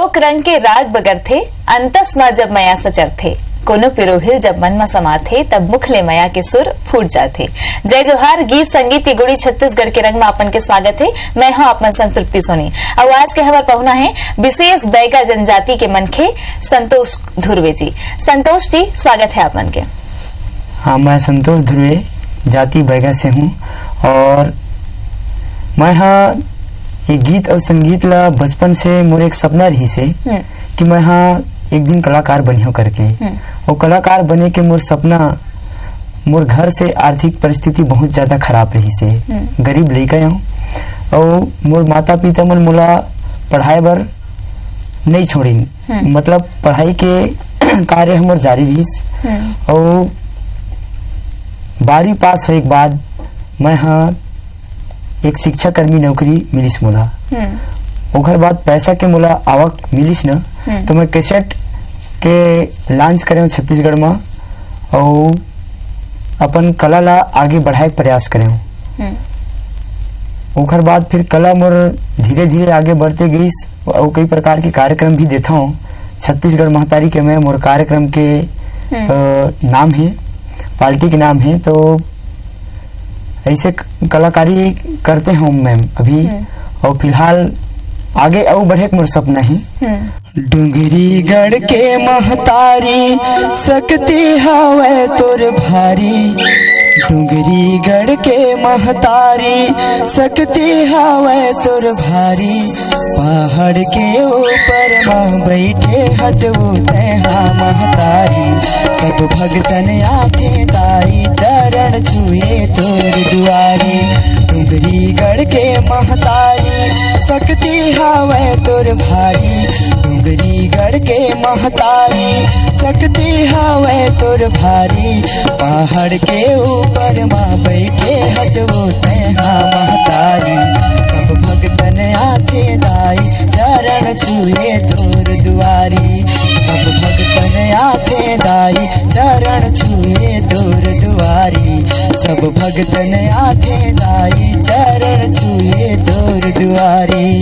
लोक रंग के राग बगर थे, अंतस माँ जब मया सचर थे, कोनो पिरोहिल जब मन में समा थे, तब मुखले मया के सुर फूट जाते। जय जोहार, गीत संगीत की गुड़ी छत्तीसगढ़ के रंग में अपन के स्वागत है। मैं हूं आपन संतृप्ति सोनी। अब आज के हमारे पहुना है विशेष बैगा जनजाति के मनखे संतोष धुर्वे जी। संतोष जी, स्वागत है आपन के। हाँ, मैं संतोष धुर्वे जाति बैगा से हूँ और मैं हाँ ये गीत और संगीत ला बचपन से मोरे एक सपना रही से कि मैं हाँ एक दिन कलाकार बनियो करके। और कलाकार बने के मोर सपना, मोर घर से आर्थिक परिस्थिति बहुत ज्यादा खराब रही से, गरीब लइका हूँ और मोर माता पिता मन मोला पढ़ाए बर नहीं छोड़िन। मतलब पढ़ाई के कार्य हमर जारी रहीस और 12वीं पास होए के बाद मैं हाँ एक शिक्षा कर्मी नौकरी मिलिस मोला। ओकर बाद पैसा के मोला आवक मिलिस न, तो मैं कैसेट के लॉन्च करे छत्तीसगढ़ में और अपन कला ला आगे बढ़ाए के प्रयास करे। ओकर बाद फिर कला मोर धीरे धीरे आगे बढ़ते गईस और कई प्रकार के कार्यक्रम भी देता हूँ। छत्तीसगढ़ महतारी के मैं मोर कार्यक्रम के नाम है, पार्टी के नाम है, तो ऐसे कलाकारी करते हैं मैम अभी। और फिलहाल आगे और बढ़े मोर सपना ही। डुंगरी गढ़ के महतारी सकती हवे तोर भारी, डुंगरी गढ़ के महतारी सकती हवे तोर भारी, पहाड़ के ऊपर माँ बैठे हजबू तेहा महतारी, सब भगतन आके दाई चरण छुए तोर दुआरी, डुंगरी गढ़ के महतारी सकती हवे तोर भारी, डुंगरी गढ़ के महतारी सकती हवे तोर भारी, पहाड़ के ऊपर माँ बैठे हजबो तेहा महतारी, सब भगतन आके दाई चरण छुए तोर दुआरी, सब भगतन आके दाई चरण छुए तोर दुआरी, सब भगतन आके दाई चरण छुए तोर दुआरी।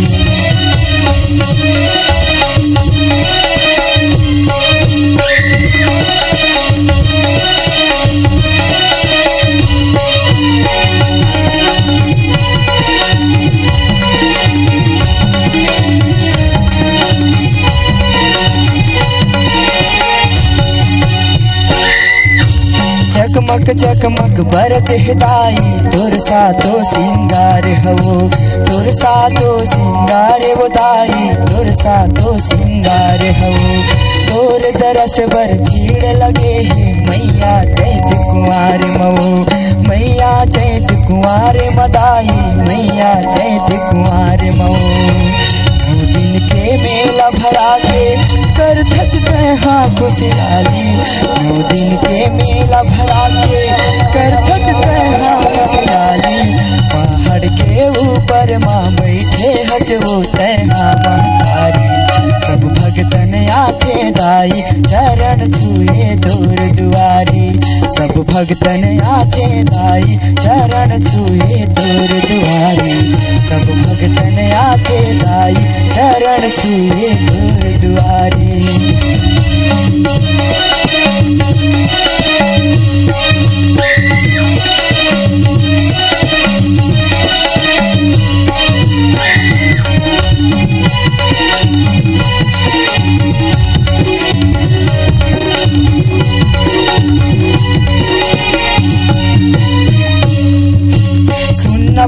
चकमक चकमक बरत हिदाई तोर सातो सिंगार हवो, तोर सातो सिंगार वो दाई, तोर सातो सिंगार हवो, तोर दरस बर भीड़ लगे ही मैया चैत कुंवार मवो, मैया चैत कुंवार मदाई, मैया चैत कुंवार मवो, दिन के मेला भरा के कर धजते हाँ खुशहाली, 9 दिन के मेला भरा के कर धजते हाँ खुशहाली, पहाड़ के ऊपर माँ बैठे हजबो तेहा महतारी, सब भगतन आके दाई चरण छुए तोर दुआरी, सब भगतन आके दाई चरण छुए तोर दुआरी, सब भगतन आके दाई चरण छुए तोर दुआरी।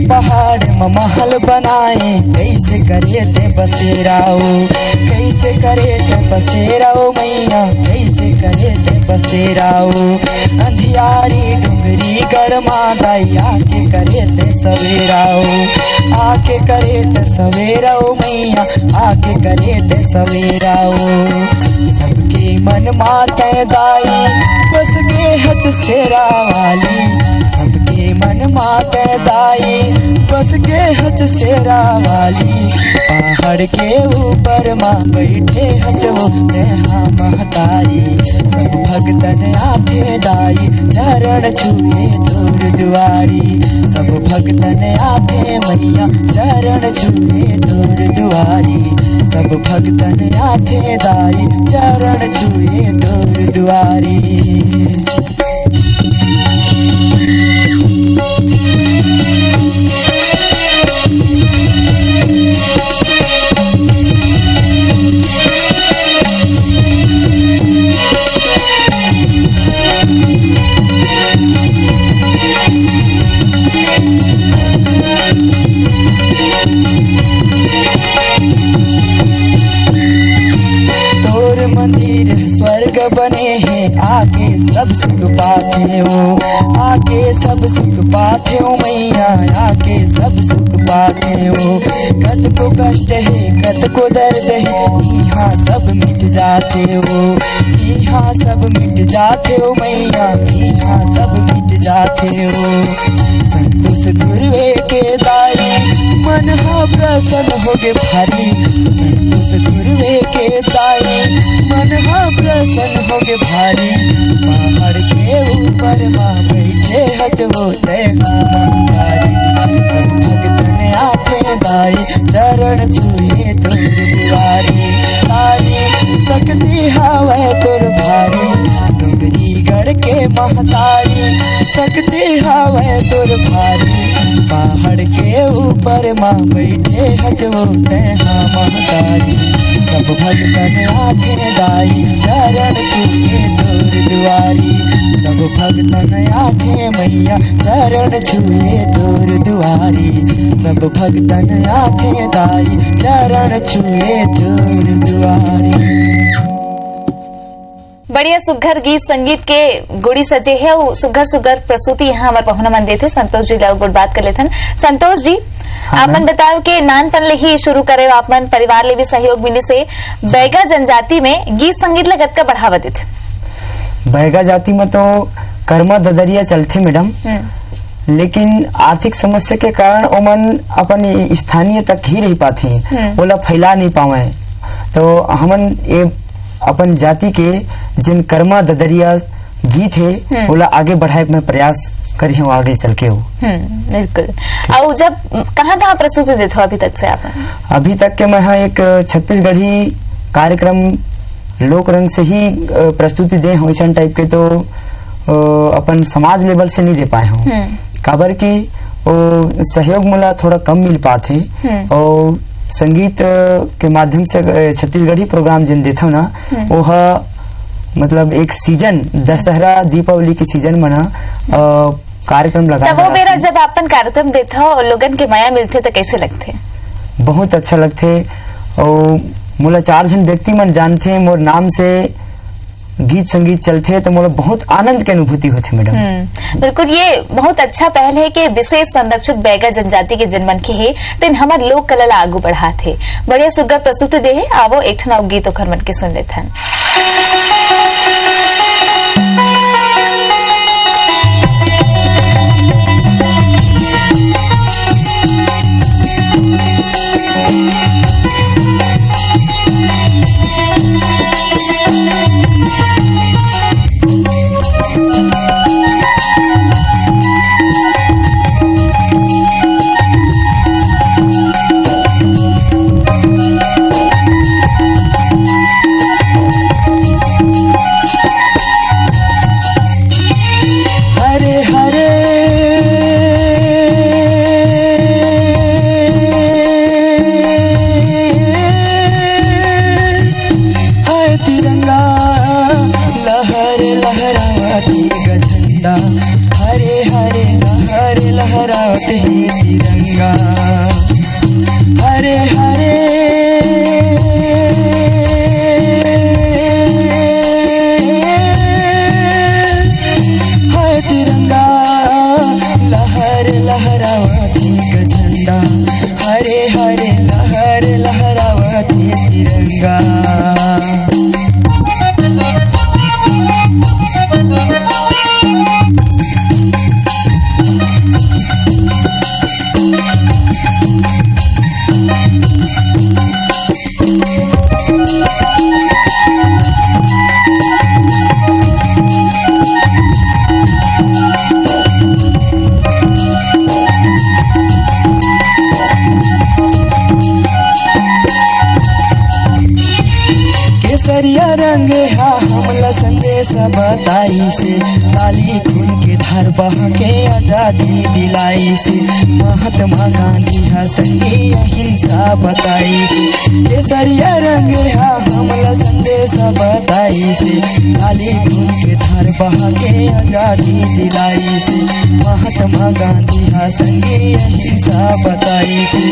पहाड़ में महल बनाए कैसे करे थे बसेराओ, कैसे करे थे बसेराओ मैया, कैसे करे थे बसेराओ, अंधियारी डुंगरी गढ़ मादाई आके करे थे सवेराओ, आके करे थे सवेराओ मैया, आके करे थे सवेराओ, सबके मन माते दाई बस गे हच सेरा वाली, सबके मन माते दाई बस के हच सेरा वाली, पहाड़ के ऊपर माँ बैठे हजबो तेहा महतारी, सब भगतन आके दाई चरण छुए तोर दुआरी। सब भक्तन आते मैया चरण छुए तोर दुआरी। सब भक्तन आते दाई चरण छुए तोर दुआरी। मंदिर स्वर्ग बने हैं आके सब सुख पाते हो। आके सब सुख पाते हो मैया आके सब सुख पाते हो। कत को कष्ट है कत को दर्द है यहाँ सब मिट जाते हो। यहाँ सब मिट जाते हो मैया यहाँ सब मिट जाते हो। संतोष ध्रुवे के दाई मन हा प्रसन्न होगे भारी। संतोष ध्रुवे के दाई मन हा प्रसन्न होगे भारी। पहाड़ के ऊपर माँ बैठे हजबो तय हमारी। सब भक्तन आते दाई चरण छुए तोर दुआरी। तारी सकती हवे तोर भारी डुंगरीगढ़ के महतारी। सकती हवे तोर भारी पहाड़ के ऊपर माँ बैठे हजबो तय हमारी। सब भक्तन आते दाई चरण छुए तोर दुआरी। सब भक्तन आते मैया चरण छुए तोर दुआरी। सब भक्तन आते दाई चरण छुए तोर दुआरी। बढ़िया सुघर गीत संगीत के गुड़ी सजे है वो सुघर सुघर प्रस्तुति यहाँ हमारे पहुना मन देते संतोष जी लाओ गुड बात कर लेथन। संतोष जी आपन बताओ कि नानपन ले ही शुरू करे आपन परिवार ले भी सहयोग मिले से बैगा जनजाति में गीत संगीत ला कतका बढ़ावा देथे। बैगा जाति में तो कर्मा ददरिया चलते मैडम, लेकिन आर्थिक समस्या के कारण ओमन अपन स्थानीय तक ही रह पाते ओला फैला नहीं पावे। तो हमन ये अपन जाति के जिन कर्मा ददरिया गीत है ओला आगे बढ़ाए में प्रयास करी हूँ आगे चल के हो। बिल्कुल। और जब कहाँ प्रस्तुति देते हो अभी तक से आप? अभी तक के मैं एक छत्तीसगढ़ी कार्यक्रम लोक रंग से ही प्रस्तुति दे हूँ। ऐसा टाइप के तो अपन समाज लेवल से नहीं दे पाए हूँ। काबर की सहयोग मला थोड़ा कम मिल पाते और संगीत के माध्यम से छत्तीसगढ़ी प्रोग्राम जिन देता ना वो मतलब एक सीजन दशहरा दीपावली के सीजन मना कार्यक्रम लगा। वो मेरा जब अपन कार्यक्रम देता हो और लोगन के माया मिलते तो कैसे लगते? बहुत अच्छा लगते और मोला 4 जन व्यक्ति मन जानते मोर नाम से गीत संगीत चलते तो मोला बहुत आनंद के अनुभूति होते मैडम। बिल्कुल ये बहुत अच्छा पहल है कि विशेष संरक्षित बैगा जनजाति के जनमन के है तेन हमार लोक कला ला आगू बढ़ाते। बढ़िया सुग्घर प्रस्तुति दे है आवो एक ठन अउ गीत ओखर मन के सुन लेथन। हरे हरे लहर लहराते तिरंगा। हरे हरे है तिरंगा लहर लहरावती का झंडा। हरे हरे लहर लहरावती तिरंगा। बताई से, लाली खून के धार बहा के आजादी दिलाई से, महात्मा गांधी हा संगी अहिंसा बताई से, केसरिया रंग हा हमला संदेश बताई से, लाली खून के धार बहा के आजादी दिलाई से, महात्मा गांधी हा संगी अहिंसा बताई से,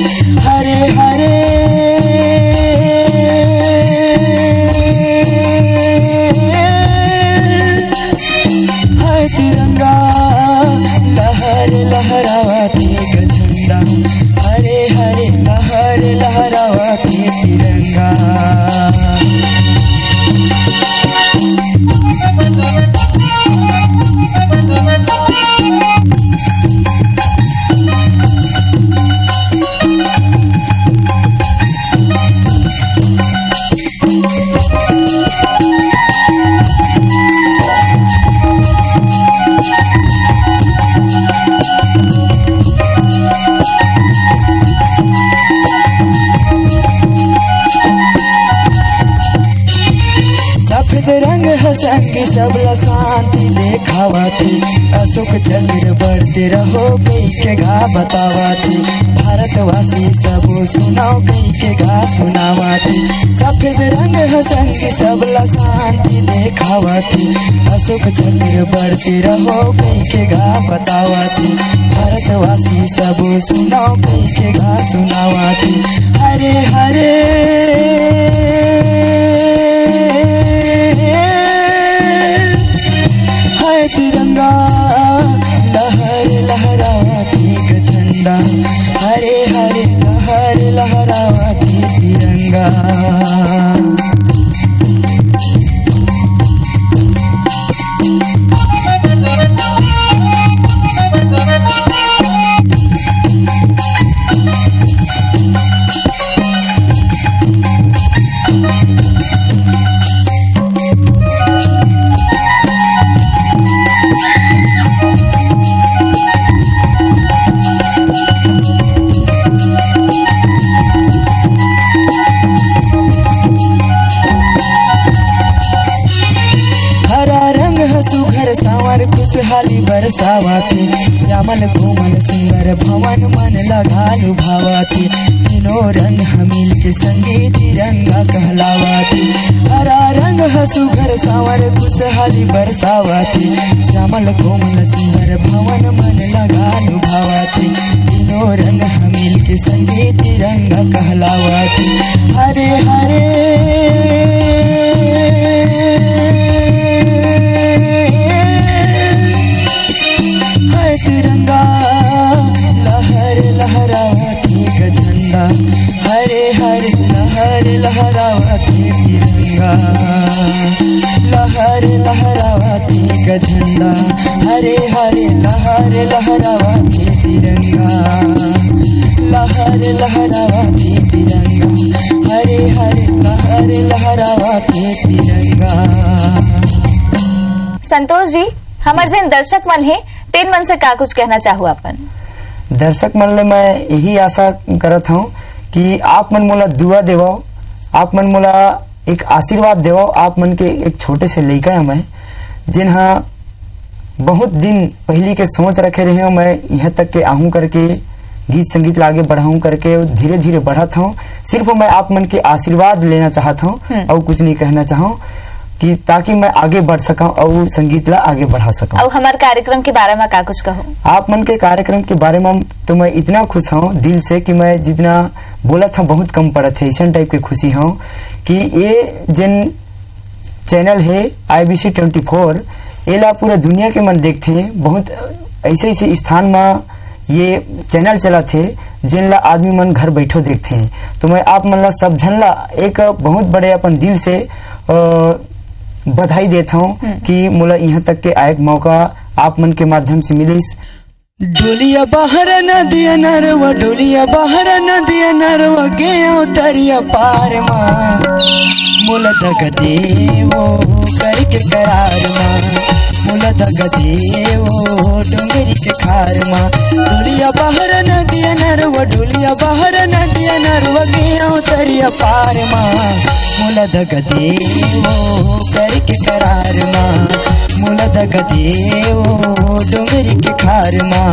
हरे हरे हाय तिरंगा लहर लहरावती झंडा, हरे हरे लहर लहरावती तिरंगा। सफेद रंग हसंगी सबला शांति देखावती, अशोक चक्र बढ़ते रहो कई के गा बतावती, भारतवासी सब सुनाओ कई के गा सुनावती, सफेद रंग हसंगी सबला शांति देखावती, अशोक चक्र बढ़ते रहो कई के गा बतावती, भारतवासी सब सुनाओ कई के गा सुनावती, हरे हरे हाय तिरंगा लहर लहरावती झंडा, हरे हरे लहर लहरावती तिरंगा। सुघर सावर खुशहाली बरसावती, श्यामल कोमल सुंदर भवन मन लगा लुभावती, तीनों रंग हमील के संगे तिरंगा कहलावती, हरा रंग सुघर सावर खुशहाली बरसावती, श्यामल कोमल सुंदर भवन मन लगा लुभावती, तीनों रंग हमील के संगे तिरंगा कहलावती, हरे हरे तिरंगा लहर लहरावती झंडा, हरे हरे लहर लहरावती तिरंगा, लहर लहरावती झंडा, हरे हरे लहर लहरावती तिरंगा, लहर लहरावती तिरंगा, हरे हरे लहर लहरावती तिरंगा। संतोष जी, हमारे जिन दर्शक मन है तेन मन से का कुछ कहना चाहूँ अपन? दर्शक मन ले मैं यही आशा करत हूँ कि आप मन मोला दुआ देवाओ, आप मन मोला एक आशीर्वाद देवाओ, आप मन के एक छोटे से लड़का है मैं, जिन्हा बहुत दिन पहली के सोच रखे रहे हूँ मैं यहाँ तक के आहूँ करके गीत संगीत लागे बढ़ाऊँ करके धीरे धीरे बढ़त हूँ। सिर्फ मैं आप मन के आशीर्वाद लेना चाहता हूँ और कुछ नहीं कहना चाहूँ, कि ताकि मैं आगे बढ़ सका और संगीत ला आगे बढ़ा सका। और हमारे कार्यक्रम के बारे में का कुछ कहो? आप मन के कार्यक्रम के बारे में तो मैं इतना खुश हूँ दिल से कि मैं जितना बोला था बहुत कम पड़त है, ऐसा टाइप की खुशी हूँ कि ये जिन चैनल है IBC 24 एला पूरा दुनिया के मन देखते हैं, बहुत ऐसे ऐसे स्थान में ये चैनल चला थे जिन ला आदमी मन घर बैठो देखते हैं। तो मैं आप मन ला सब जन ला एक बहुत बड़े अपन दिल से बधाई देता हूँ कि मोला यहाँ तक के आए मौका आप मन के माध्यम से मिलिस। डोलिया बाहर नदिया नरवा, डोलिया बाहर नदिया नरवा, गया तरिया पार माँ मुल दग देवो करके करार माँ, मुल दग देवो डोंगरी के खार माँ। डोलिया बाहर नदिया नरवा, डोलिया बाहर नदिया नरवा, गया तरिया पार माँ मुल दग देवो करके करार माँ, मुल दग देवो डोंगरी के खार माँ।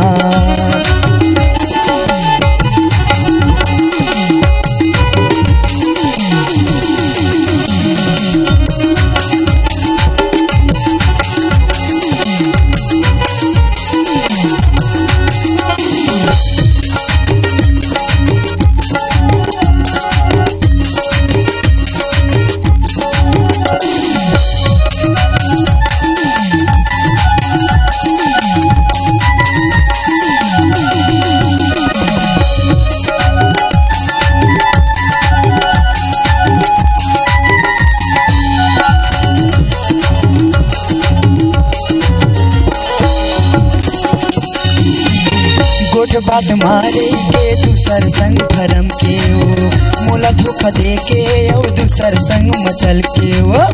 गोठ बात मारे के दूसर संग भरम के वो, मोला धोखा दे के ओ दूसर संग मचल के वो।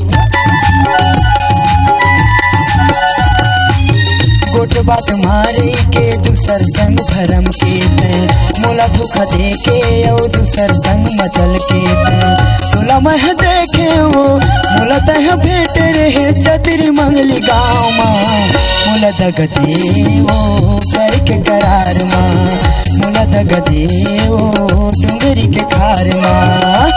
गोठ बात मारे के दूसर संग भरम के ते, मोला धोखा दे के ओ दूसर संग मचल के ते। तोला मह देखे वो मोला तह भेट रहे चतरी मंगली गाँव माँ, मोला दग देवो करके करार माँ, मोला दग देवो डोंगरी के खार माँ।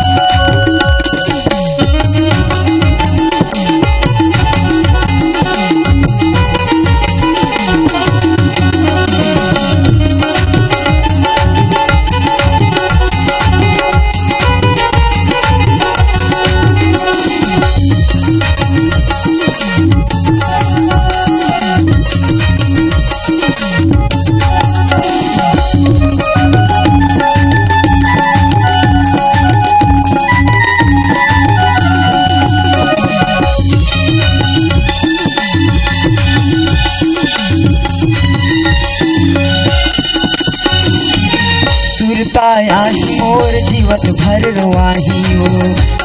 सुरतायाही मोर जीवत भर रोआही वो,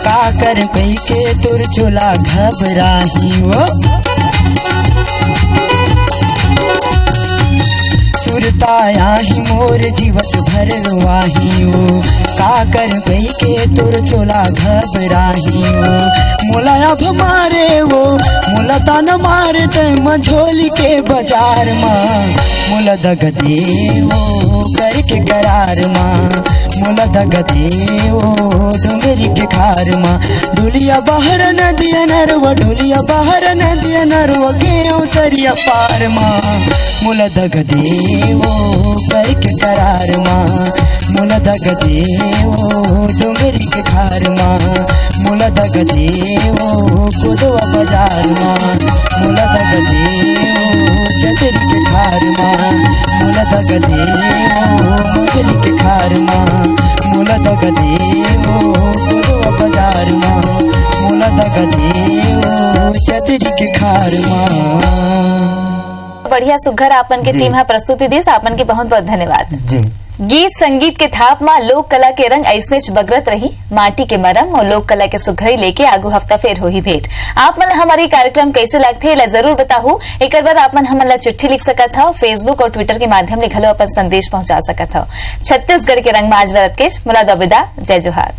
का कर कही के तुर चोला घबराही वो। सुरतायाही मोर जीवत भर रोआही वो, का कर कही के तुर चोला घबराही वो। मोला अब मारे वो मोला तान मारे ते मझोली के बाजार माँ, मोला दग देवो करके करार माँ, मोला दग देवो डोंगरी के खार माँ। डोलिया बाहर नदिया नरवा, डोलिया बाहर नदिया नरवा, गया तरिया पार माँ, मोला दग देवो करके करार माँ, मोला दग देवो डोंगरी के खार माँ, मोला दग देवो गोदवा बाजार माँ, मोला दग देवो चतरी के खार माँ, मोला दग देवो मंगली के खार माँ, मोला दग देवो गोदवा बाजार माँ, मोला दग देवो चतरी के खार माँ। बढ़िया सुघर आपन के टीम है प्रस्तुति दी, आपन के बहुत बहुत धन्यवाद जी। गीत संगीत के थाप में लोक कला के रंग ऐसने बगरत रही, माटी के मरम और लोक कला के सुघरी लेके आगू हफ्ता फेर हो ही भेंट। आप मन हमारी कार्यक्रम कैसे लगते ला जरूर बताहू। एक बार आप मन हमन ला चिट्ठी लिख सकत हो, फेसबुक और ट्विटर के माध्यम ले घलो अपन संदेश पहुंचा सकत हो। छत्तीसगढ़ के रंग में आज बरत के मुला दबिदा, जय जोहार।